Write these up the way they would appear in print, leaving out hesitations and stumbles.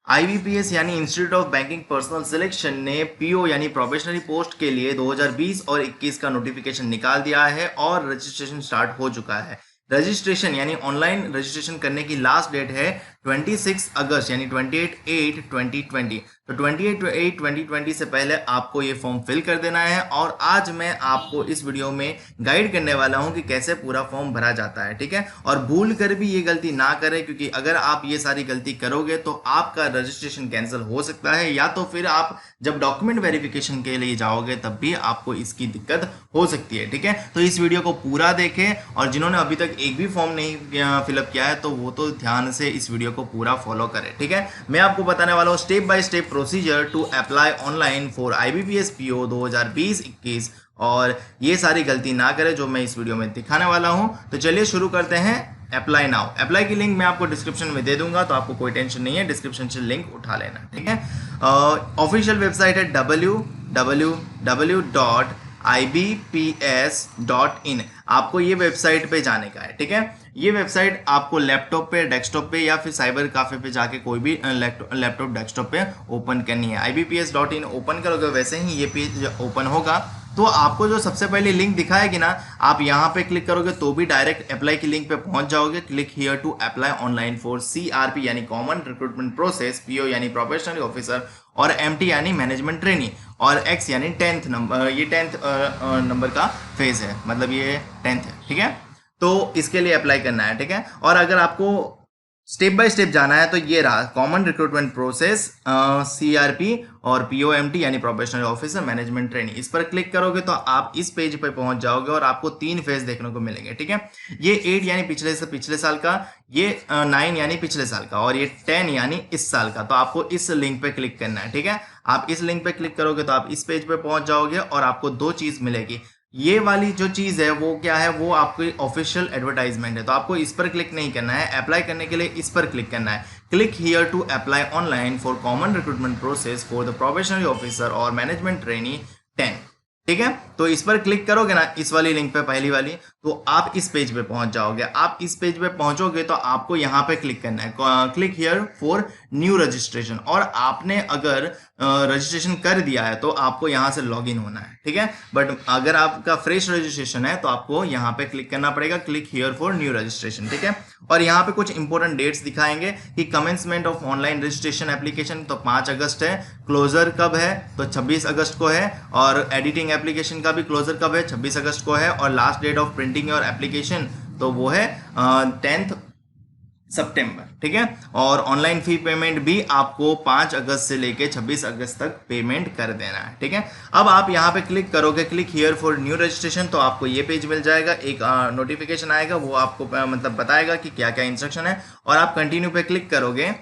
IBPS यानी institute of banking personal selection ने PO यानी प्रोबेशनरी पोस्ट के लिए 2020 और 21 का नोटिफिकेशन निकाल दिया है और रजिस्ट्रेशन स्टार्ट हो चुका है। रजिस्ट्रेशन यानी ऑनलाइन रजिस्ट्रेशन करने की लास्ट डेट है 26 अगस्त यानी 28/8/2020। तो 28/8/2020 से पहले आपको ये फॉर्म फिल कर देना है और आज मैं आपको इस वीडियो में गाइड करने वाला हूं कि कैसे पूरा फॉर्म भरा जाता है, ठीक है। और भूल कर भी ये गलती ना करें, क्योंकि अगर आप ये सारी गलती करोगे तो आपका रजिस्ट्रेशन कैंसिल हो सकता है, या तो फिर आप जब डॉक्यूमेंट वेरिफिकेशन के लिए जाओगे तब भी आपको इसकी दिक्कत हो सकती है, ठीक है। तो इस वीडियो को पूरा देखें और जिन्होंने अभी तक एक भी फॉर्म नहीं फिलअप किया है तो वो तो ध्यान से इस वीडियो को पूरा फॉलो करें, ठीक है। मैं आपको बताने वाला हूँ step by step procedure to apply online for IBPS PO 2020-21 और ये सारी गलती ना करें जो मैं इस वीडियो में दिखाने वाला हूं। तो चलिए शुरू करते हैं। अप्लाई नाउ, अप्लाई की लिंक मैं आपको डिस्क्रिप्शन में दे दूंगा, तो आपको कोई टेंशन नहीं है, डिस्क्रिप्शन से लिंक उठा लेना, ठीक है। ऑफिशियल वेबसाइट है www.ibps.in। आपको ये वेबसाइट पे जाने का है, ठीक है। ये वेबसाइट आपको लैपटॉप पे, डेस्कटॉप पे या फिर साइबर काफे पे जाके कोई भी लैपटॉप डेस्कटॉप पे ओपन करनी है। ibps.in ओपन करोगे वैसे ही ये पेज ओपन होगा। तो आपको जो सबसे पहले लिंक दिखाएगी ना, आप यहाँ पे क्लिक करोगे तो भी डायरेक्ट अप्लाई की लिंक पे पहुंच जाओगे। Click here to apply online for CRP यानी कॉमन रिक्रूटमेंट प्रोसेस, पीओ यानी प्रोफेशनल ऑफिसर और एमटी यानी मैनेजमेंट ट्रेनी और एक्स यानी 10th नंबर, ये 10th नंबर का फेज है, मतलब ये 10th है, ठीक है। तो इसके लिए अप्लाई करना है, ठीक है। और अगर आपको स्टेप बाय स्टेप जाना है तो ये रहा कॉमन रिक्रूटमेंट प्रोसेस, सीआरपी और पीओएमटी यानी प्रोफेशनल ऑफिसर मैनेजमेंट ट्रेनिंग। इस पर क्लिक करोगे तो आप इस पेज पर पहुंच जाओगे और आपको 3 फेज देखने को मिलेंगे, ठीक है। ये 8 यानी पिछले साल का, ये 9 यानी पिछले साल का और ये 10 यानी इस साल का। तो आपको इस लिंक पे क्लिक करना है, ठीक है। आप इस लिंक पे क्लिक करोगे तो आप इस पेज पे पहुंच जाओगे और आपको 2 चीज मिलेगी। ये वाली जो चीज है वो क्या है, वो आपकी ऑफिशियल एडवर्टाइजमेंट है, तो आपको इस पर क्लिक नहीं करना है। अप्लाई करने के लिए इस पर क्लिक करना है। Click here to apply online for common recruitment process for the probationary officer और मैनेजमेंट ट्रेनी 10, ठीक है। तो इस पर क्लिक करोगे ना, इस वाली लिंक पे, पहली वाली, तो आप इस पेज पे पहुंच जाओगे। आप इस पेज पे पहुंचोगे तो आपको यहाँ पे क्लिक करना है, click here for new registration. और आपने अगर रजिस्ट्रेशन कर दिया है तो आपको यहाँ से लॉग इन होना है, ठीक है। बट अगर आपका फ्रेश रजिस्ट्रेशन है तो आपको यहाँ पे क्लिक करना पड़ेगा, click here for new registration, ठीक है। और यहाँ पे कुछ इंपॉर्टेंट डेट्स दिखाएंगे कि commencement of online registration application तो 5 अगस्त है, क्लोजर कब है तो 26 अगस्त को है, और एडिटिंग एप्लीकेशन का भी क्लोजर कब है, 26 अगस्त को है, और last date of printing your application तो वो है 10th सितंबर, ठीक है। और ऑनलाइन फी पेमेंट भी आपको 5 अगस्त से लेके 26 अगस्त तक पेमेंट कर देना है, ठीक है। अब आप यहाँ पे क्लिक करोगे, click here for new registration, तो आपको ये पेज मिल जाएगा। एक नोटिफिकेशन आएगा, वो आपको मतलब बताएगा कि क्या क्या इंस्ट्रक्शन है, और आप कंटिन्यू पे क्लिक करोगे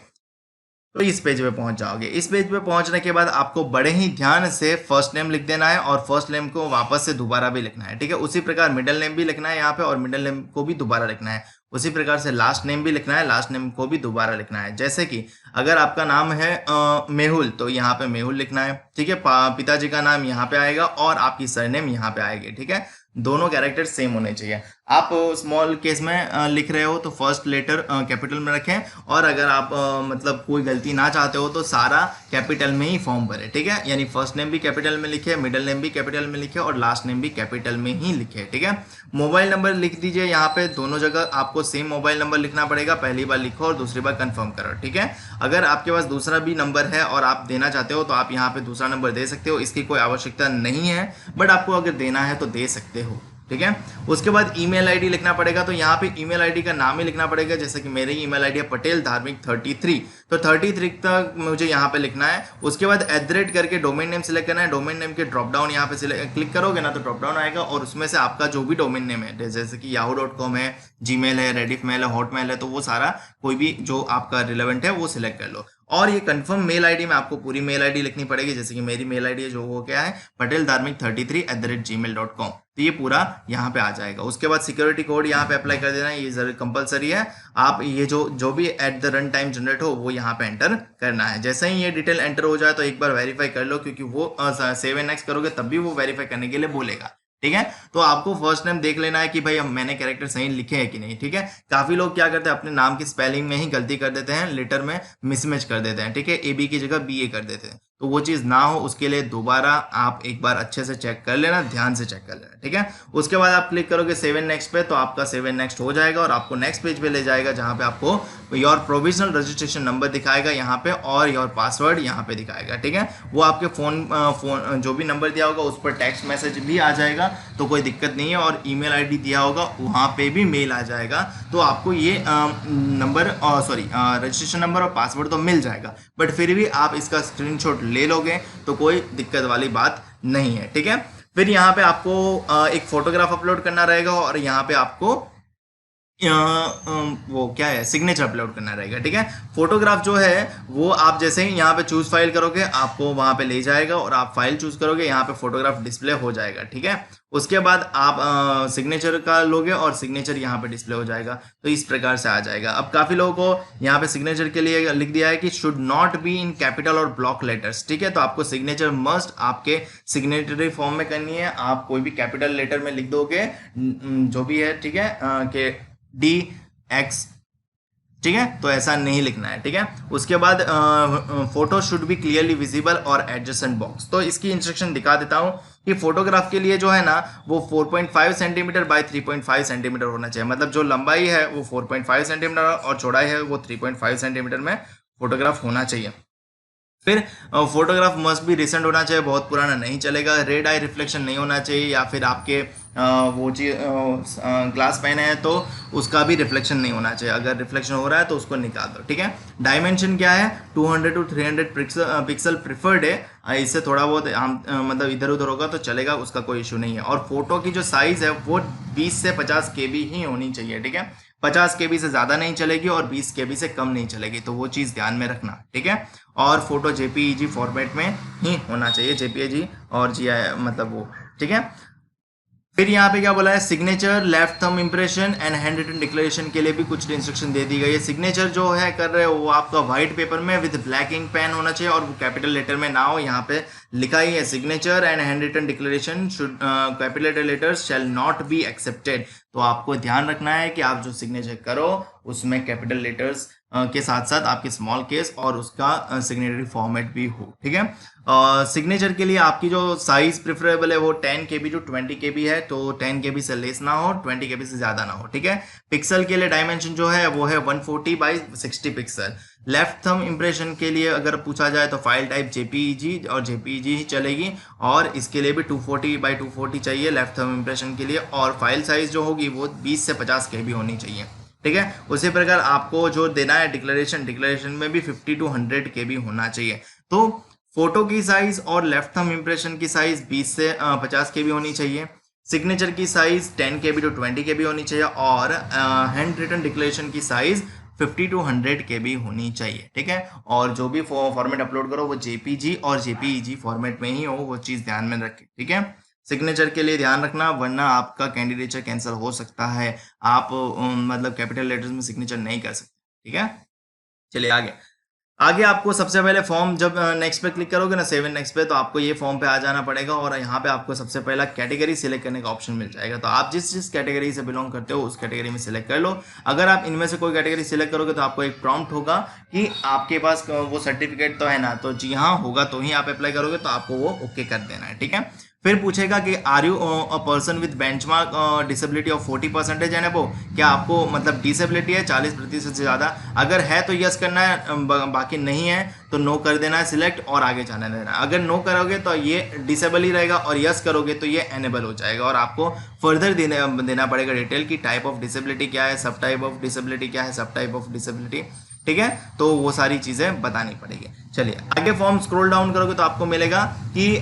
तो इस पेज पे पहुंच जाओगे। इस पेज पे पहुंचने के बाद आपको बड़े ही ध्यान से फर्स्ट नेम लिख देना है और फर्स्ट नेम को वापस से दोबारा भी लिखना है, ठीक है। उसी प्रकार मिडिल नेम भी लिखना है यहाँ पे, और मिडिल नेम को भी दोबारा लिखना है। उसी प्रकार से लास्ट नेम भी लिखना है, लास्ट नेम को भी दोबारा लिखना है। जैसे कि अगर आपका नाम है मेहुल तो यहाँ पे मेहुल लिखना है, ठीक है। पिताजी का नाम यहाँ पे आएगा और आपकी सरनेम यहाँ पे आएगी, ठीक है। दोनों कैरेक्टर सेम होने चाहिए। आप स्मॉल केस में लिख रहे हो तो फर्स्ट लेटर कैपिटल में रखें, और अगर आप मतलब कोई गलती ना चाहते हो तो सारा कैपिटल में ही फॉर्म भरे, ठीक है। यानी फर्स्ट नेम भी कैपिटल में लिखे, मिडिल नेम भी कैपिटल में लिखे और लास्ट नेम भी कैपिटल में ही लिखे, ठीक है। मोबाइल नंबर लिख दीजिए यहाँ पे, दोनों जगह आपको सेम मोबाइल नंबर लिखना पड़ेगा। पहली बार लिखो और दूसरी बार कंफर्म करो, ठीक है। अगर आपके पास दूसरा भी नंबर है और आप देना चाहते हो तो आप यहाँ पे दूसरा नंबर दे सकते हो, इसकी कोई आवश्यकता नहीं है, बट आपको अगर देना है तो दे सकते हो, ठीक है। उसके बाद ईमेल आईडी लिखना पड़ेगा, तो यहाँ पे ईमेल आईडी का नाम ही लिखना पड़ेगा। जैसे कि मेरी ईमेल आईडी है पटेल धार्मिक 33, तो 33 तक मुझे यहाँ पे लिखना है। उसके बाद @ करके डोमेन नेम सिलेक्ट करना है। डोमेन नेम के ड्रॉप डाउन यहाँ पे क्लिक करोगे ना तो ड्रॉप डाउन आएगा, और उसमें से आपका जो भी डोमेन नेम है, जैसे कि yahoo.com है, जीमेल है, रेडिफमेल है, हॉटमेल है, तो वो सारा कोई भी जो आपका रिलेवेंट है वो सिलेक्ट कर लो। और ये कंफर्म मेल आईडी में आपको पूरी मेल आईडी लिखनी पड़ेगी। जैसे कि मेरी मेल आईडी जो वो क्या है, pateldharmik33@gmail.com, तो ये पूरा यहाँ पे आ जाएगा। उसके बाद सिक्योरिटी कोड यहाँ पे अप्लाई कर देना है, ये जरूर कंपलसरी है। आप ये जो भी at the run time generate हो वो यहाँ पे एंटर करना है। जैसे ही ये डिटेल एंटर हो जाए तो एक बार वेरीफाई कर लो, क्योंकि वो सेव एंड नेक्स्ट करोगे तब भी वो वेरीफाई करने के लिए बोलेगा, ठीक है। तो आपको फर्स्ट नेम देख लेना है कि भाई मैंने कैरेक्टर सही लिखे हैं कि नहीं, ठीक है। काफी लोग क्या करते हैं, अपने नाम की स्पेलिंग में ही गलती कर देते हैं, लेटर में मिसमैच कर देते हैं, ठीक है, ए बी की जगह बी ए कर देते हैं। तो वो चीज ना हो उसके लिए दोबारा आप एक बार अच्छे से चेक कर लेना, ध्यान से चेक कर लेना, ठीक है। उसके बाद आप क्लिक करोगे सेव एंड नेक्स्ट पे, तो आपका सेव एंड नेक्स्ट हो जाएगा और आपको नेक्स्ट पेज पे ले जाएगा, जहां पे आपको योर प्रोविजनल रजिस्ट्रेशन नंबर दिखाएगा यहाँ पे और योर पासवर्ड यहाँ पे दिखाएगा, ठीक है। वो आपके फोन जो भी नंबर दिया होगा उस पर टेक्स्ट मैसेज भी आ जाएगा, तो कोई दिक्कत नहीं है। और ईमेल आईडी दिया होगा वहाँ पे भी मेल आ जाएगा, तो आपको ये नंबर सॉरी रजिस्ट्रेशन नंबर और पासवर्ड तो मिल जाएगा, बट फिर भी आप इसका स्क्रीनशॉट ले लोगे तो कोई दिक्कत वाली बात नहीं है, ठीक है। फिर यहाँ पे आपको एक फोटोग्राफ अपलोड करना रहेगा और यहाँ पे आपको वो क्या है, सिग्नेचर अपलोड करना रहेगा, ठीक है। फोटोग्राफ जो है वो आप जैसे ही यहाँ पे चूज फाइल करोगे आपको वहां पे ले जाएगा और आप फाइल चूज करोगे, यहाँ पे फोटोग्राफ डिस्प्ले हो जाएगा, ठीक है। उसके बाद आप सिग्नेचर का लोगे और सिग्नेचर यहाँ पे डिस्प्ले हो जाएगा, तो इस प्रकार से आ जाएगा। अब काफी लोगों को यहाँ पे सिग्नेचर के लिए लिख दिया है कि should not be in capital और ब्लॉक लेटर्स, ठीक है। तो आपको सिग्नेचर मस्ट आपके सिग्नेटरी फॉर्म में करनी है, आप कोई भी कैपिटल लेटर में लिख दोगे जो भी है, ठीक है, कि DX, ठीक है, तो ऐसा नहीं लिखना है, ठीक है। उसके बाद photo should be clearly visible और एडजेसेंट बॉक्स, तो इसकी इंस्ट्रक्शन दिखा देता हूं कि फोटोग्राफ के लिए जो है ना वो 4.5 सेंटीमीटर बाय 3.5 सेंटीमीटर होना चाहिए, मतलब जो लंबाई है वो 4.5 सेंटीमीटर और चौड़ाई है वो 3.5 सेंटीमीटर में फोटोग्राफ होना चाहिए। फिर फोटोग्राफ मस्ट भी रिसेंट होना चाहिए, बहुत पुराना नहीं चलेगा। रेड आई रिफ्लेक्शन नहीं होना चाहिए, या फिर आपके वो चीज ग्लास पहने हैं तो उसका भी रिफ्लेक्शन नहीं होना चाहिए, अगर रिफ्लेक्शन हो रहा है तो उसको निकाल दो, ठीक है। डायमेंशन क्या है, 200 to 300 पिक्सल प्रिफर्ड है, इससे थोड़ा बहुत मतलब इधर उधर होगा तो चलेगा, उसका कोई इशू नहीं है। और फोटो की जो साइज है वो 20 से 50 KB ही होनी चाहिए, ठीक है। 50 KB से ज्यादा नहीं चलेगी और 20 KB से कम नहीं चलेगी, तो वो चीज ध्यान में रखना, ठीक है। और फोटो JPEG फॉर्मेट में ही होना चाहिए, JPEG और GI मतलब वो, ठीक है। फिर यहाँ पे क्या बोला है, signature, left thumb impression and hand written declaration के लिए भी कुछ इंस्ट्रक्शन दे दी गई है। सिग्नेचर जो है कर रहे हो वो आपका व्हाइट पेपर में विद ब्लैक इंक पेन होना चाहिए और वो कैपिटल लेटर में ना हो, यहाँ पे लिखा ही है signature and hand written declaration should capital letters shall not be accepted, तो आपको ध्यान रखना है कि आप जो सिग्नेचर करो उसमें कैपिटल लेटर्स के साथ साथ आपके स्मॉल केस और उसका सिग्नेचरी फॉर्मेट भी हो, ठीक है। सिग्नेचर के लिए आपकी जो साइज प्रेफरेबल है वो 10 KB to 20 KB है, तो 10 KB से लेस ना हो, 20 KB से ज्यादा ना हो, ठीक है। पिक्सल के लिए डायमेंशन जो है वो है 140 by 60 pixel. Left thumb impression के लिए अगर पूछा जाए तो फाइल टाइप JPEG और JPEG ही चलेगी, और इसके लिए भी 240 by 240 चाहिए लेफ्ट थंब इंप्रेशन के लिए, और फाइल साइज जो होगी वो 20 से 50 KB होनी चाहिए, ठीक है। उसी प्रकार आपको जो देना है डिक्लेरेशन में भी 50 to 100 KB होना चाहिए। तो फोटो की साइज और लेफ्ट थंब इंप्रेशन की साइज 20 से 50 KB होनी चाहिए, सिग्नेचर की साइज 10 KB to 20 KB होनी चाहिए, और हैंड रिटन डिक्लेरेशन की साइज 50 to 100 KB होनी चाहिए, ठीक है। और जो भी फॉर्मेट अपलोड करो वो JPG और JPEG फॉर्मेट में ही हो, वो चीज ध्यान में रखें, ठीक है। सिग्नेचर के लिए ध्यान रखना वरना आपका कैंडिडेचर कैंसिल हो सकता है, आप मतलब कैपिटल लेटर्स में सिग्नेचर नहीं कर सकते, ठीक है। चलिए आगे आपको सबसे पहले फॉर्म जब नेक्स्ट पे क्लिक करोगे ना, सेव एंड नेक्स्ट पे, तो आपको ये फॉर्म पे आ जाना पड़ेगा और यहाँ पे आपको सबसे पहला कैटेगरी सिलेक्ट करने का ऑप्शन मिल जाएगा। तो आप जिस कैटेगरी से बिलोंग करते हो उस कैटेगरी में सिलेक्ट कर लो। अगर आप इनमें से कोई कैटेगरी सिलेक्ट करोगे तो आपको एक प्रॉम्प्ट होगा कि आपके पास वो सर्टिफिकेट तो है ना, तो जी हाँ होगा तो ही आप अप्लाई करोगे, तो आपको वो ओके कर देना है, ठीक है। फिर पूछेगा कि are you a person with benchmark disability of 40% and above, क्या आपको मतलब डिसेबिलिटी है 40% से ज़्यादा, अगर है तो यस करना है, बाकी नहीं है तो नो कर देना है सिलेक्ट और आगे जाने देना है। अगर नो करोगे तो ये डिसेबल ही रहेगा और यस करोगे तो ये एनेबल हो जाएगा, और आपको फर्दर देना पड़ेगा डिटेल की टाइप ऑफ डिसेबिलिटी क्या है, सब टाइप ऑफ डिसेबिलिटी क्या है, सब टाइप ऑफ डिसेबिलिटी, ठीक है। तो वो सारी चीज़ें बतानी पड़ेगी। चलिए आगे फॉर्म स्क्रॉल डाउन करोगे तो आपको मिलेगा कि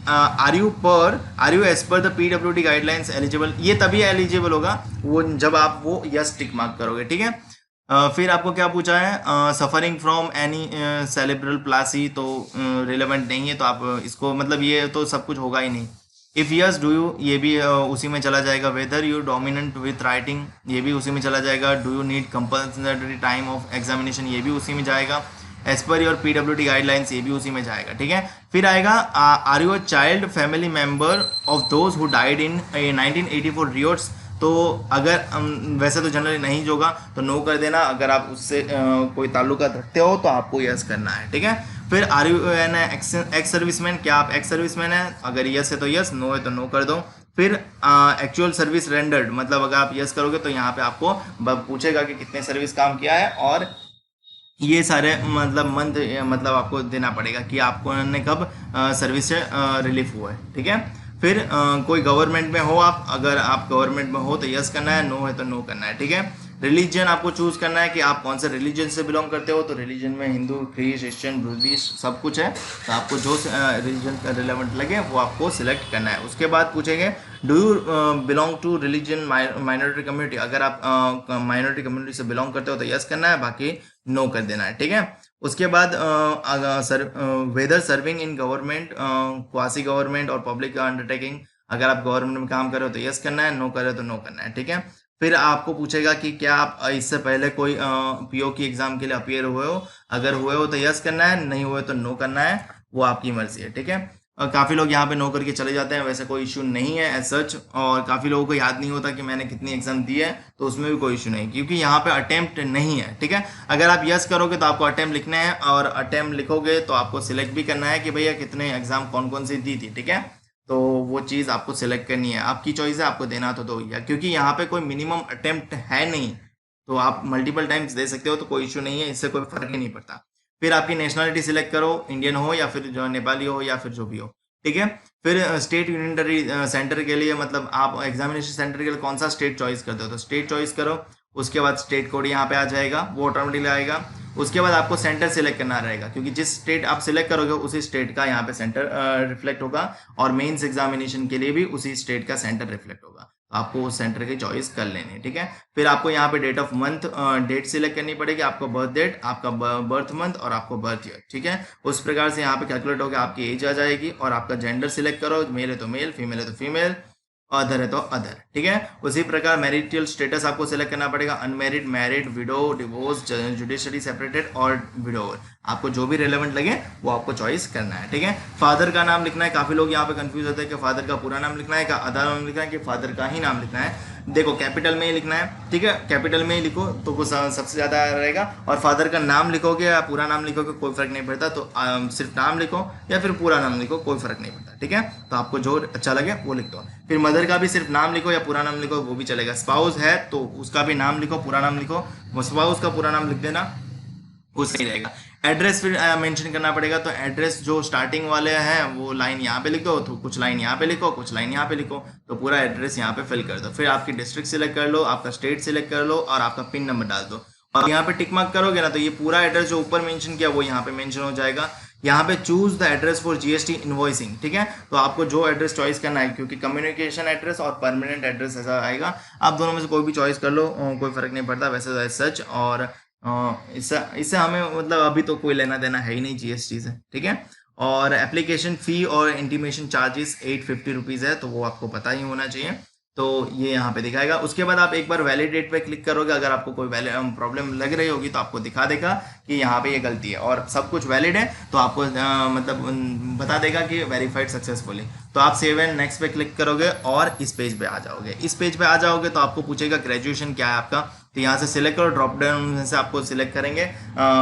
are you as per the PWD guidelines eligible, ये तभी एलिजिबल होगा वो जब आप वो यस टिक मार्क करोगे, ठीक है। फिर आपको क्या पूछा है, suffering from any cerebral Plassey, तो रिलेवेंट नहीं है, तो आप इसको मतलब ये तो सब कुछ होगा ही नहीं। इफ यस डू यू, ये भी उसी में चला जाएगा। Whether you dominant with writing, ये भी उसी में चला जाएगा। Do you need compulsory time of examination, ये भी उसी में जाएगा। As per your PWD guidelines, ये भी उसी में जाएगा, ठीक है। फिर आएगा are you a child family member of those who died in 1984 riots. तो अगर वैसे तो जनरली नहीं होगा तो नो कर देना, अगर आप उससे कोई ताल्लुकात रखते हो तो आपको यस करना है, ठीक है। फिर are you an ex serviceman, क्या आप एक्स सर्विसमैन है, अगर यस है तो यस, नो है तो नो कर दो। फिर एक्चुअल सर्विस रेंडर्ड, मतलब अगर आप यस करोगे तो यहाँ पे आपको पूछेगा कि कितने सर्विस काम किया है, और ये सारे मतलब मंथ मतलब आपको देना पड़ेगा कि आपको ने कब सर्विस से रिलीफ हुआ है, ठीक है। फिर कोई गवर्नमेंट में हो आप, अगर आप गवर्नमेंट में हो तो यस करना है, नो है तो नो करना है, ठीक है। रिलीजन आपको चूज करना है कि आप कौन से रिलीजन से बिलोंग करते हो, तो रिलीजन में हिंदू, क्रिश्चियन, बुद्धिस्ट सब कुछ है, तो आपको जो रिलीजन का रिलेवेंट लगे वो आपको सिलेक्ट करना है। उसके बाद पूछेंगे do you belong to religion minority community, अगर आप माइनॉरिटी कम्युनिटी से बिलोंग करते हो तो यस करना है, बाकी नो कर देना है, ठीक है। उसके बाद whether serving in government, quasi government और पब्लिक अंडरटेकिंग, अगर आप गवर्नमेंट में काम कर रहे हो तो यस करना है, नो कर रहे हो तो नो करना है, ठीक है। फिर आपको पूछेगा कि क्या आप इससे पहले कोई PO की एग्जाम के लिए अपियर हुए हो, अगर हुए हो तो यस करना है, नहीं हुए तो नो करना है, वो आपकी मर्जी है, ठीक है। काफ़ी लोग यहाँ पे नो करके चले जाते हैं, वैसे कोई इशू नहीं है एज सच, और काफ़ी लोगों को याद नहीं होता कि मैंने कितनी एग्जाम दी है, तो उसमें भी कोई इशू नहीं, क्योंकि यहाँ पे अटेम्प्ट नहीं है, ठीक है। अगर आप यस करोगे तो आपको अटेम्प्ट लिखना है, और अटेम्प्ट लिखोगे तो आपको सिलेक्ट भी करना है कि भैया कितने एग्जाम कौन कौन सी दी थी, ठीक है। तो वो चीज़ आपको सिलेक्ट करनी है, आपकी चॉइस है, आपको देना तो दो, या क्योंकि यहाँ पे कोई मिनिमम अटेम्प्ट है नहीं, तो आप मल्टीपल टाइम्स दे सकते हो, तो कोई इशू नहीं है, इससे कोई फर्क ही नहीं पड़ता। फिर आपकी नेशनलिटी सिलेक्ट करो, इंडियन हो या फिर जो नेपाली हो या फिर जो भी हो, ठीक है। फिर स्टेट यूनिटरी सेंटर के लिए, मतलब आप एग्जामिनेशन सेंटर के लिए कौन सा स्टेट चॉइस करते हो, तो स्टेट चॉइस करो। उसके बाद स्टेट कोड यहाँ पे आ जाएगा, वो ऑटोमेटिकली आएगा। उसके बाद आपको सेंटर सिलेक्ट करना रहेगा, क्योंकि जिस स्टेट आप सिलेक्ट करोगे उसी स्टेट का यहाँ पे सेंटर रिफ्लेक्ट होगा, और मेंस एग्जामिनेशन के लिए भी उसी स्टेट का सेंटर रिफ्लेक्ट होगा, तो आपको उस सेंटर की चॉइस कर लेनी है, ठीक है। फिर आपको यहाँ पे date of month date select करनी पड़ेगी, आपको बर्थ डेट, आपका बर्थ मंथ और आपको बर्थ ईयर, ठीक है। उस प्रकार से यहाँ पे कैलकुलेट होकर आपकी एज आ जाएगी, और आपका जेंडर सिलेक्ट करो, मेल है तो मेल, फीमेल है तो फीमेल, अदर है तो अदर, ठीक है। उसी प्रकार मैरिटल स्टेटस आपको सिलेक्ट करना पड़ेगा, unmarried, married, window, divorce, judiciary separated और विडोवर, आपको जो भी रिलेवेंट लगे वो आपको चॉइस करना है, ठीक है। फादर का नाम लिखना है, काफ़ी लोग यहाँ पे कंफ्यूज होते हैं कि फादर का पूरा नाम लिखना है, का आधा नाम लिखना है, कि फादर का ही नाम लिखना है। देखो कैपिटल में ही लिखना है, ठीक है, कैपिटल में ही लिखो तो वो सबसे ज़्यादा रहेगा, और फादर का नाम लिखोगे या पूरा नाम लिखोगे कोई फर्क नहीं पड़ता, तो सिर्फ नाम लिखो या फिर पूरा नाम लिखो, कोई फर्क नहीं पड़ता, ठीक है। तो आपको जो अच्छा लगे वो लिख दो। फिर मदर का भी सिर्फ नाम लिखो या पूरा नाम लिखो, वो भी चलेगा। स्पाउस है तो उसका भी नाम लिखो, पूरा नाम लिखो, वो स्पाउस का पूरा नाम लिख देना, वो सही रहेगा। एड्रेस फिर मेंशन करना पड़ेगा, तो एड्रेस जो स्टार्टिंग वाले हैं वो लाइन यहाँ पे लिख दो, तो कुछ लाइन यहाँ पे लिखो, कुछ लाइन यहाँ पे लिखो, तो पूरा एड्रेस यहाँ पे फिल कर दो। फिर आपकी डिस्ट्रिक्ट सिलेक्ट कर लो, आपका स्टेट सिलेक्ट कर लो, और आपका पिन नंबर डाल दो, और यहाँ पे टिक मार्क करोगे ना तो ये पूरा एड्रेस जो ऊपर मेंशन किया वो यहाँ पे मेंशन हो जाएगा। यहाँ पे choose the address for GST invoicing, ठीक है। तो आपको जो एड्रेस चॉइस करना है, क्योंकि कम्युनिकेशन एड्रेस और परमानेंट एड्रेस ऐसा आएगा, आप दोनों में से कोई भी चॉइस कर लो, कोई फर्क नहीं पड़ता वैसे सच। और इससे हमें मतलब अभी तो कोई लेना देना है ही नहीं GST से, ठीक है। और एप्लीकेशन फ़ी और इंटीमेशन चार्जेस 850 रुपीज़ है, तो वो आपको पता ही होना चाहिए, तो ये यहाँ पे दिखाएगा। उसके बाद आप एक बार वैलिडेट पे क्लिक करोगे, अगर आपको कोई प्रॉब्लम लग रही होगी तो आपको दिखा देगा कि यहाँ पे ये गलती है, और सब कुछ वैलिड है तो आपको मतलब बता देगा कि वेरीफाइड सक्सेसफुली। तो आप सेव एंड नेक्स्ट पे क्लिक करोगे और इस पेज पे आ जाओगे। इस पेज पे आ जाओगे तो आपको पूछेगा ग्रेजुएशन क्या है आपका, तो यहाँ से सिलेक्ट करो, ड्रॉप डाउन से आपको सिलेक्ट करेंगे,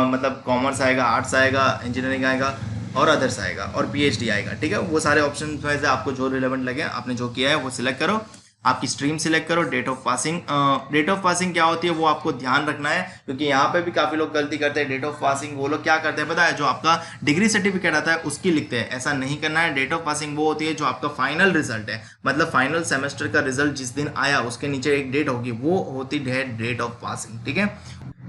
मतलब कॉमर्स आएगा, आर्ट्स आएगा, इंजीनियरिंग आएगा और अदर्स आएगा, और PhD आएगा, ठीक है। वो सारे ऑप्शन में से आपको जो रिलेवेंट लगे, आपने जो किया है वो सिलेक्ट करो, आपकी स्ट्रीम सिलेक्ट करो। Date of passing, date of passing क्या होती है वो आपको ध्यान रखना है, क्योंकि यहाँ पे भी काफ़ी लोग गलती करते हैं। डेट ऑफ पासिंग वो लोग क्या करते हैं पता है, जो आपका डिग्री सर्टिफिकेट आता है उसकी लिखते हैं, ऐसा नहीं करना है। डेट ऑफ पासिंग वो होती है जो आपका फाइनल रिजल्ट है, मतलब फाइनल सेमेस्टर का रिजल्ट जिस दिन आया उसके नीचे एक डेट होगी, वो होती है डेट ऑफ पासिंग, ठीक है।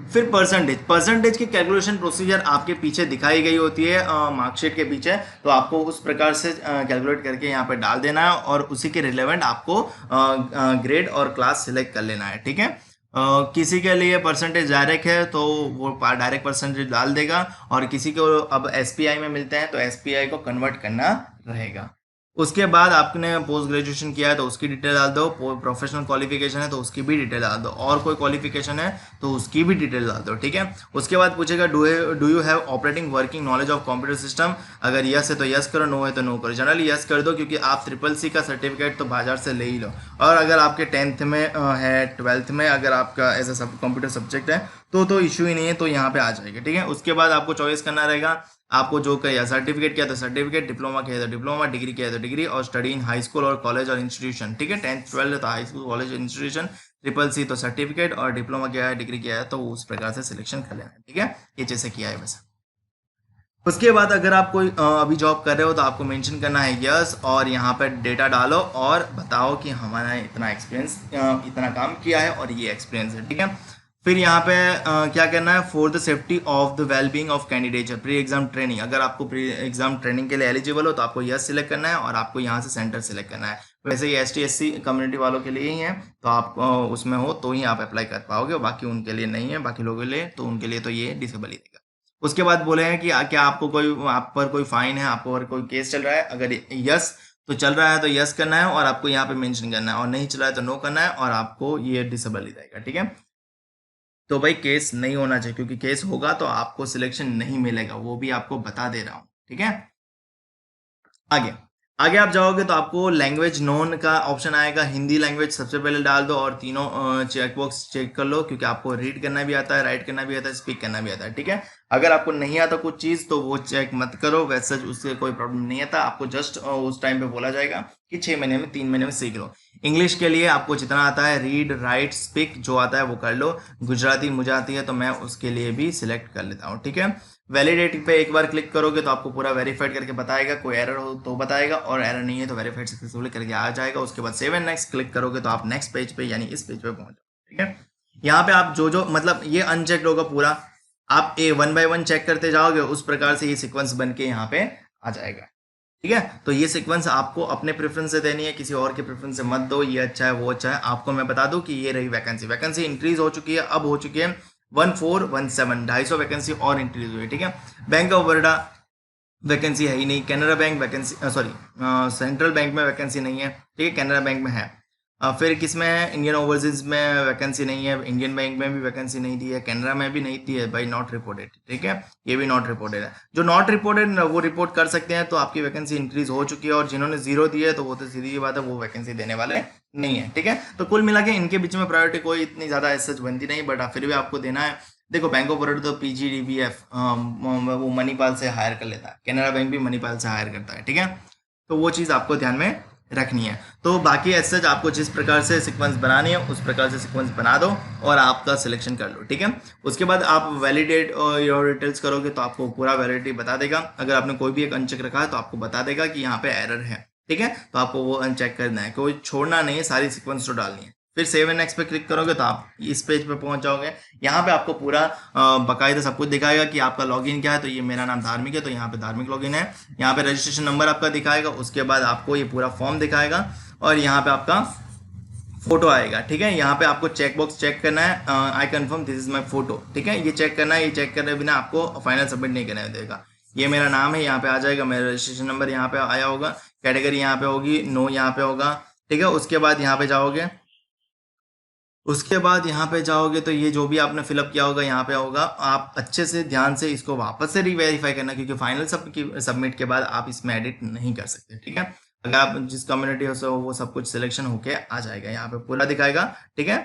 फिर परसेंटेज की कैलकुलेशन प्रोसीजर आपके पीछे दिखाई गई होती है मार्कशीट के पीछे, तो आपको उस प्रकार से कैलकुलेट करके यहाँ पे डाल देना है, और उसी के रिलेवेंट आपको ग्रेड और क्लास सिलेक्ट कर लेना है, ठीक है। किसी के लिए परसेंटेज डायरेक्ट है तो वो डायरेक्ट परसेंटेज डाल देगा, और किसी को अब SPI में मिलते हैं तो SPI को कन्वर्ट करना रहेगा। उसके बाद आपने पोस्ट ग्रेजुएशन किया है तो उसकी डिटेल डाल दो, प्रोफेशनल क्वालिफिकेशन है तो उसकी भी डिटेल डाल दो, और कोई क्वालिफिकेशन है तो उसकी भी डिटेल डाल दो, ठीक है। उसके बाद पूछेगा do you have operating working knowledge of computer system. अगर यस है तो यस करो, नो है तो नो करो। जनरली यस कर दो क्योंकि आप CCC का सर्टिफिकेट तो बाजार से ले ही लो, और अगर आपके 10th में है, 12th में अगर आपका ऐसा सब कंप्यूटर सब्जेक्ट है तो इशू ही नहीं है, तो यहाँ पे आ जाएगा, ठीक है। उसके बाद आपको चॉइस करना रहेगा, आपको जो किया सर्टिफिकेट किया तो सर्टिफिकेट, डिप्लोमा किया तो डिप्लोमा, डिग्री किया तो डिग्री, और स्टडी इन हाई स्कूल और कॉलेज और इंस्टीट्यूशन, ठीक है। 10th 12th तो high school college institution, CCC तो सर्टिफिकेट, और डिप्लोमा किया है डिग्री किया है तो उस प्रकार से सिलेक्शन कर लेना, ठीक है। ये जैसे किया है वैसे। उसके बाद अगर आप कोई अभी जॉब कर रहे हो तो आपको मेंशन करना है यस, और यहाँ पर डेटा डालो और बताओ कि हमारा इतना एक्सपीरियंस, इतना काम किया है और ये एक्सपीरियंस है, ठीक है। फिर यहाँ पे क्या करना है, for the safety of the wellbeing of candidate pre exam training. अगर आपको प्री एग्जाम ट्रेनिंग के लिए एलिजिबल हो तो आपको यस सिलेक्ट करना है, और आपको यहाँ से सेंटर सिलेक्ट करना है। वैसे ये ST SC कम्युनिटी वालों के लिए ही है, तो आप उसमें हो तो ही आप अप्लाई कर पाओगे, बाकी उनके लिए नहीं है। बाकी लोगों के लिए तो उनके लिए तो ये डिसेबल ही देगा। उसके बाद बोले हैं कि क्या आपको कोई, आप पर कोई फाइन है, आपको अगर कोई केस चल रहा है, अगर यस तो चल रहा है तो यस करना है, और आपको यहाँ पे मेंशन करना है, और नहीं चल रहा है तो नो करना है, और आपको ये डिसेबल ही रहेगा, ठीक है। तो भाई केस नहीं होना चाहिए, क्योंकि केस होगा तो आपको सिलेक्शन नहीं मिलेगा, वो भी आपको बता दे रहा हूँ, ठीक है। आगे आगे आप जाओगे तो आपको लैंग्वेज नोन का ऑप्शन आएगा, हिंदी लैंग्वेज सबसे पहले डाल दो, और तीनों चेकबॉक्स चेक कर लो, क्योंकि आपको रीड करना भी आता है, राइट करना भी आता है, स्पीक करना भी आता है, ठीक है। अगर आपको नहीं आता कुछ चीज़ तो वो चेक मत करो, वैसे उससे कोई प्रॉब्लम नहीं आता, आपको जस्ट उस टाइम पे बोला जाएगा कि 6 महीने में 3 महीने में सीख लो। इंग्लिश के लिए आपको जितना आता है, रीड राइट स्पीक जो आता है वो कर लो। गुजराती मुझे आती है तो मैं उसके लिए भी सिलेक्ट कर लेता हूँ, ठीक है। वैलिडेट पे एक बार क्लिक करोगे तो आपको पूरा वेरीफाइड करके बताएगा, कोई एरर हो तो बताएगा, और एरर नहीं है तो वेरीफाइड सक्सेसफुल करके आ जाएगा। उसके बाद सेव एंड नेक्स्ट क्लिक करोगे तो आप नेक्स्ट पेज पे यानी इस पेज पे पहुंच जाओगे, ठीक है। यहाँ पे आप जो जो मतलब ये अनचेक्ड होगा पूरा, आप ए 1 बाय 1 चेक करते जाओगे, उस प्रकार से ये सीक्वेंस बन के यहाँ पे आ जाएगा, ठीक है। तो ये सीक्वेंस आपको अपने प्रेफरेंस से देनी है, किसी और के प्रेफरेंस से मत दो, ये अच्छा है वो अच्छा है। आपको मैं बता दूं कि ये रही वैकेंसी इंक्रीज हो चुकी है, अब हो चुकी है 1417, 250 वैकेंसी और इंक्रीज हुई है, ठीक है। बैंक ऑफ बड़ौदा वैकेंसी है ही नहीं, Canara bank vacancy, sorry central bank में वैकेंसी नहीं है, ठीक है, कैनरा बैंक में है। फिर किस में है, इंडियन ओवरसीज में वैकेंसी नहीं है, इंडियन बैंक में भी वैकेंसी नहीं दी है, कैनरा में भी नहीं दी है भाई, नॉट रिपोर्टेड, ठीक है। ये भी नॉट रिपोर्टेड है, जो नॉट रिपोर्टेड वो रिपोर्ट कर सकते हैं, तो आपकी वैकेंसी इंक्रीज हो चुकी है, और जिन्होंने 0 दी है तो वो तो सीधी सी बात है, वो वैकेंसी देने वाले नहीं है, ठीक है। तो कुल मिला के इनके बीच में प्रायोरिटी कोई इतनी ज्यादा सच बनती नहीं, बट फिर भी आपको देना है। देखो बैंक ऑफ बड़ौदा तो PGDBF वो मणिपाल से हायर कर लेता है, कैनरा बैंक भी मणिपाल से हायर करता है, ठीक है। तो वो चीज़ आपको ध्यान में रखनी है। तो बाकी एज सच आपको जिस प्रकार से सीक्वेंस बनानी है उस प्रकार से सीक्वेंस बना दो और आपका सिलेक्शन कर लो, ठीक है। उसके बाद आप वैलिडेट योर डिटेल्स करोगे तो आपको पूरा वैलिडिटी बता देगा। अगर आपने कोई भी एक अनचेक रखा है तो आपको बता देगा कि यहाँ पे एरर है, ठीक है। तो आपको वो अनचेक करना है, कोई छोड़ना नहीं है, सारी सीक्वेंस तो डालनी है। फिर सेव एंड नेक्स्ट पे क्लिक करोगे तो आप इस पेज पे पहुंच जाओगे। यहाँ पे आपको पूरा बाकायदा सब कुछ दिखाएगा कि आपका लॉगिन क्या है। तो ये मेरा नाम धार्मिक है तो यहाँ पे धार्मिक लॉगिन है। यहाँ पे रजिस्ट्रेशन नंबर आपका दिखाएगा, उसके बाद आपको ये पूरा फॉर्म दिखाएगा और यहाँ पे आपका फोटो आएगा, ठीक है। यहाँ पे आपको चेक बॉक्स चेक करना है, I confirm this is my photo, ठीक है। ये चेक करना है, ये चेक करने बिना आपको फाइनल सबमिट नहीं करने देगा। ये मेरा नाम है, यहाँ पे आ जाएगा, मेरा रजिस्ट्रेशन नंबर यहाँ पे आया होगा, कैटेगरी यहाँ पे होगी, नो यहाँ पे होगा, ठीक है। उसके बाद यहाँ पे जाओगे, उसके बाद यहाँ पे जाओगे तो ये जो भी आपने फिलअप किया होगा यहाँ पे होगा। आप अच्छे से ध्यान से इसको वापस से रीवेरीफाई करना, क्योंकि फाइनल सबमिट के बाद आप इसमें एडिट नहीं कर सकते, ठीक है। अगर आप जिस कम्युनिटी हो सो वो सब कुछ सिलेक्शन होके आ जाएगा, यहाँ पे पूरा दिखाएगा, ठीक है।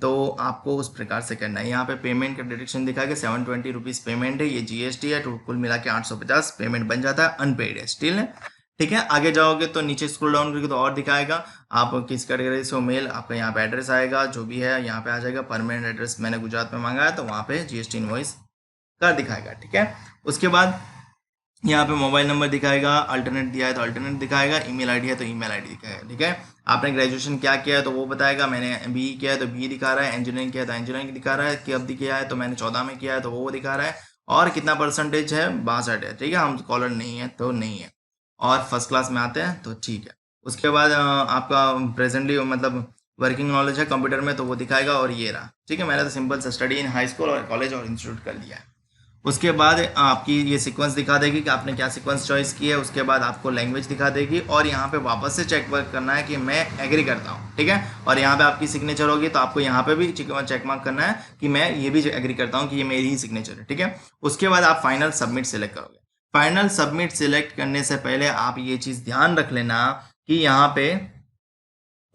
तो आपको उस प्रकार से करना है। यहाँ पे पेमेंट का डिडक्शन दिखाएगा, 720 रुपीज़ पेमेंट है, ये GST है, तो कुल मिला के 850 पेमेंट बन जाता है, अनपेड है स्टिल, ठीक है। आगे जाओगे तो नीचे स्क्रॉल डाउन करके तो और दिखाएगा आप किस कैटेगरी से हो, मेल, आपका यहाँ पे एड्रेस आएगा, जो भी है यहाँ पे आ जाएगा। परमानेंट एड्रेस मैंने गुजरात में मांगा है तो वहाँ पे GST इनवॉइस कर दिखाएगा, ठीक है। उसके बाद यहाँ पे मोबाइल नंबर दिखाएगा, अल्टरनेट दिया है तो अल्टरनेट दिखाएगा, ईमेल आईडी है तो ईमेल आईडी दिखाएगा, ठीक है। आपने ग्रेजुएशन क्या किया है तो वो बताएगा, मैंने BE किया है तो BE दिखा रहा है, इंजीनियरिंग किया है तो इंजीनियरिंग दिखा रहा है, कब किया है तो मैंने 14 में किया है तो वो दिखा रहा है, और कितना परसेंटेज है 62 है, ठीक है। हम स्कॉलर नहीं है तो नहीं है, और फर्स्ट क्लास में आते हैं तो ठीक है। उसके बाद आपका प्रेजेंटली मतलब वर्किंग नॉलेज है कंप्यूटर में तो वो दिखाएगा, और ये रहा, ठीक है। मैंने तो सिंपल से स्टडी इन हाई स्कूल और कॉलेज और इंस्टीट्यूट कर लिया है। उसके बाद आपकी ये सीक्वेंस दिखा देगी कि आपने क्या सीक्वेंस चॉइस की है। उसके बाद आपको लैंग्वेज दिखा देगी और यहाँ पे वापस से चेक वर्क करना है कि मैं एग्री करता हूँ, ठीक है। और यहाँ पे आपकी सिग्नेचर होगी तो आपको यहाँ पे भी चेक मार्क करना है कि मैं ये भी एग्री करता हूँ कि ये मेरी ही सिग्नेचर है, ठीक है। उसके बाद आप फाइनल सबमिट सेलेक्ट करोगे। फाइनल सबमिट सिलेक्ट करने से पहले आप ये चीज़ ध्यान रख लेना कि यहाँ पे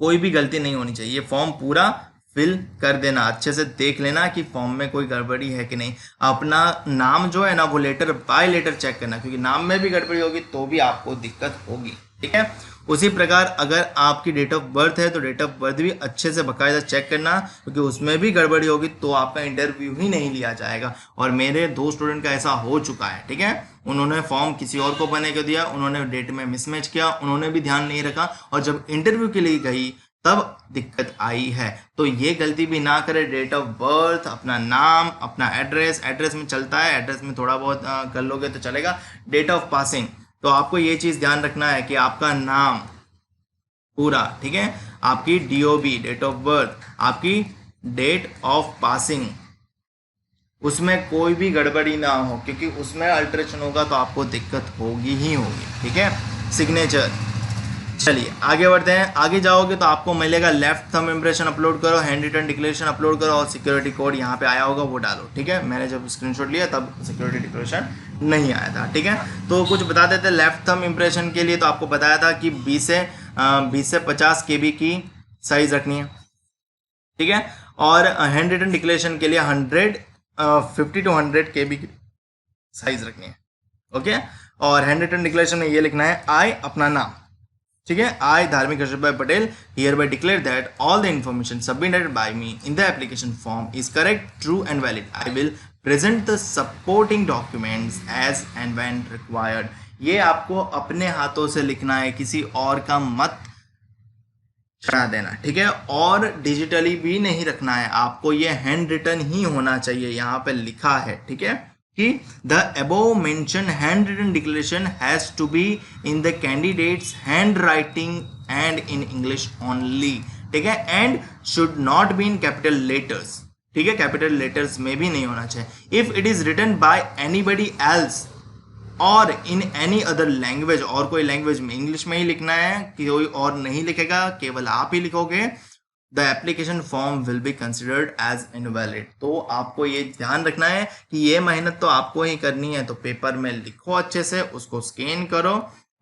कोई भी गलती नहीं होनी चाहिए। फॉर्म पूरा फिल कर देना, अच्छे से देख लेना कि फॉर्म में कोई गड़बड़ी है कि नहीं। अपना नाम जो है ना वो लेटर बाय लेटर चेक करना, क्योंकि नाम में भी गड़बड़ी होगी तो भी आपको दिक्कत होगी, ठीक है। उसी प्रकार अगर आपकी डेट ऑफ बर्थ है तो डेट ऑफ बर्थ भी अच्छे से बाकायदा चेक करना, क्योंकि उसमें भी गड़बड़ी होगी तो आपका इंटरव्यू ही नहीं लिया जाएगा। और मेरे 2 स्टूडेंट का ऐसा हो चुका है, ठीक है। उन्होंने फॉर्म किसी और को बना के दिया, उन्होंने डेट में मिसमैच किया, उन्होंने भी ध्यान नहीं रखा और जब इंटरव्यू के लिए गई तब दिक्कत आई है। तो ये गलती भी ना करे। डेट ऑफ बर्थ, अपना नाम, अपना एड्रेस, एड्रेस में चलता है, एड्रेस में थोड़ा बहुत कर लोगे तो चलेगा। डेट ऑफ पासिंग, तो आपको ये चीज़ ध्यान रखना है कि आपका नाम पूरा, ठीक है, आपकी DOB डेट ऑफ बर्थ, आपकी डेट ऑफ पासिंग, उसमें कोई भी गड़बड़ी ना हो, क्योंकि उसमें अल्टरेशन होगा तो आपको दिक्कत होगी ही होगी, ठीक है। सिग्नेचर, चलिए आगे बढ़ते हैं। आगे जाओगे तो आपको मिलेगा लेफ्ट थंब इम्प्रेशन अपलोड करो, हैंड रिटन डिक्लेरेशन अपलोड करो और सिक्योरिटी कोड यहाँ पे आया होगा वो डालो, ठीक है। मैंने जब स्क्रीनशॉट लिया तब सिक्योरिटी डिक्लेरेशन नहीं आया था, ठीक है। तो कुछ बता देते लेफ्ट थंब इम्प्रेशन के लिए। तो आपको बताया था कि 20 से 50 KB की साइज रखनी है, ठीक है। और हैंड रिटन डिक्लेरेशन के लिए 50 to 100 KB की साइज रखनी है, ओके। और हैंड रिटन डिक्लेरेशन में ये लिखना है आई, अपना नाम, ठीक है। आई धार्मिक हर्षद भाई Patel hereby declare that all the information submitted by me in the application form is correct, true and valid. I will present the supporting documents as and when required. ये आपको अपने हाथों से लिखना है, किसी और का मत चढ़ा देना, ठीक है। और डिजिटली भी नहीं रखना है, आपको ये हैंड रिटन ही होना चाहिए। यहाँ पे लिखा है, ठीक है, कि the above mentioned handwritten declaration has to be in the candidate's handwriting and in English only, ठीक है। and should not be in capital letters, ठीक है, कैपिटल लेटर्स में भी नहीं होना चाहिए। if it is written by anybody else और इन एनी अदर लैंग्वेज, और कोई लैंग्वेज में, इंग्लिश में ही लिखना है, कोई और नहीं लिखेगा, केवल आप ही लिखोगे, the application form will be considered as invalid. तो आपको ये ध्यान रखना है कि ये मेहनत तो आपको ही करनी है, तो पेपर में लिखो अच्छे से, उसको स्कैन करो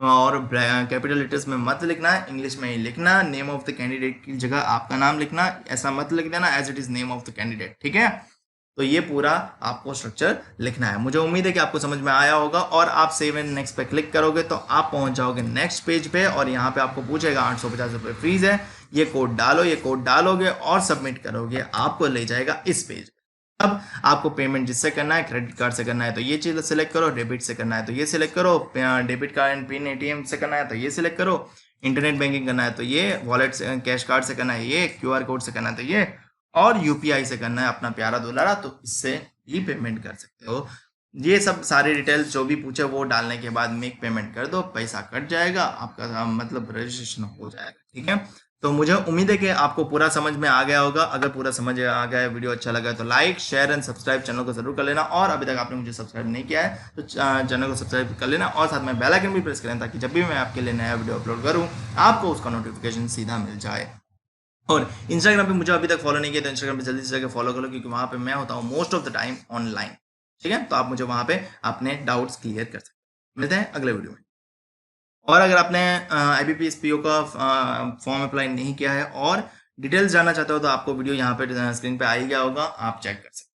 और कैपिटल लेटर्स में मत लिखना है, इंग्लिश में ही लिखना। नेम ऑफ द कैंडिडेट की जगह आपका नाम लिखना, ऐसा मत लिख देना as it is name of the candidate, ठीक है। तो ये पूरा आपको स्ट्रक्चर लिखना है। मुझे उम्मीद है कि आपको समझ में आया होगा और आप सेव एंड नेक्स्ट पे क्लिक करोगे तो आप पहुंच जाओगे नेक्स्ट पेज पे और यहाँ पे आपको पूछेगा 850 रुपये फीस है, ये कोड डालो, ये कोड डालोगे और सबमिट करोगे, आपको ले जाएगा इस पेज पे। अब आपको पेमेंट जिससे करना है, क्रेडिट कार्ड से करना है तो ये चीज़ सेलेक्ट करो, डेबिट से करना है तो ये सिलेक्ट करो, debit card and pin ATM से करना है तो ये सिलेक्ट करो, इंटरनेट बैंकिंग करना है तो ये, वॉलेट से कैश कार्ड से करना है ये, QR कोड से करना है तो ये, और UPI से करना है अपना प्यारा दुलारा तो इससे ही पेमेंट कर सकते हो। ये सब सारे डिटेल्स जो भी पूछे वो डालने के बाद मेक पेमेंट कर दो, पैसा कट जाएगा, आपका मतलब रजिस्ट्रेशन हो जाएगा, ठीक है। तो मुझे उम्मीद है कि आपको पूरा समझ में आ गया होगा। अगर पूरा समझ आ गया, वीडियो अच्छा लगा तो like share and subscribe channel को जरूर कर लेना, और अभी तक आपने मुझे सब्सक्राइब नहीं किया है तो चैनल को सब्सक्राइब कर लेना और साथ में बेल आइकन भी प्रेस करें ताकि जब भी मैं आपके लिए नया वीडियो अपलोड करूँ आपको उसका नोटिफिकेशन सीधा मिल जाए। और इंस्टाग्राम पे मुझे अभी तक फॉलो नहीं किया तो इंस्टाग्राम पे जल्दी से जाकर फॉलो करो, क्योंकि वहाँ पे मैं होता हूँ most of the time online, ठीक है। तो आप मुझे वहाँ पे अपने डाउट्स क्लियर कर सकते हैं। मिलते हैं अगले वीडियो में। और अगर आपने IBPS PO का फॉर्म अप्लाई नहीं किया है और डिटेल्स जानना चाहते हो तो आपको वीडियो यहाँ पे स्क्रीन पे आ ही गया होगा, आप चेक कर सकते हैं।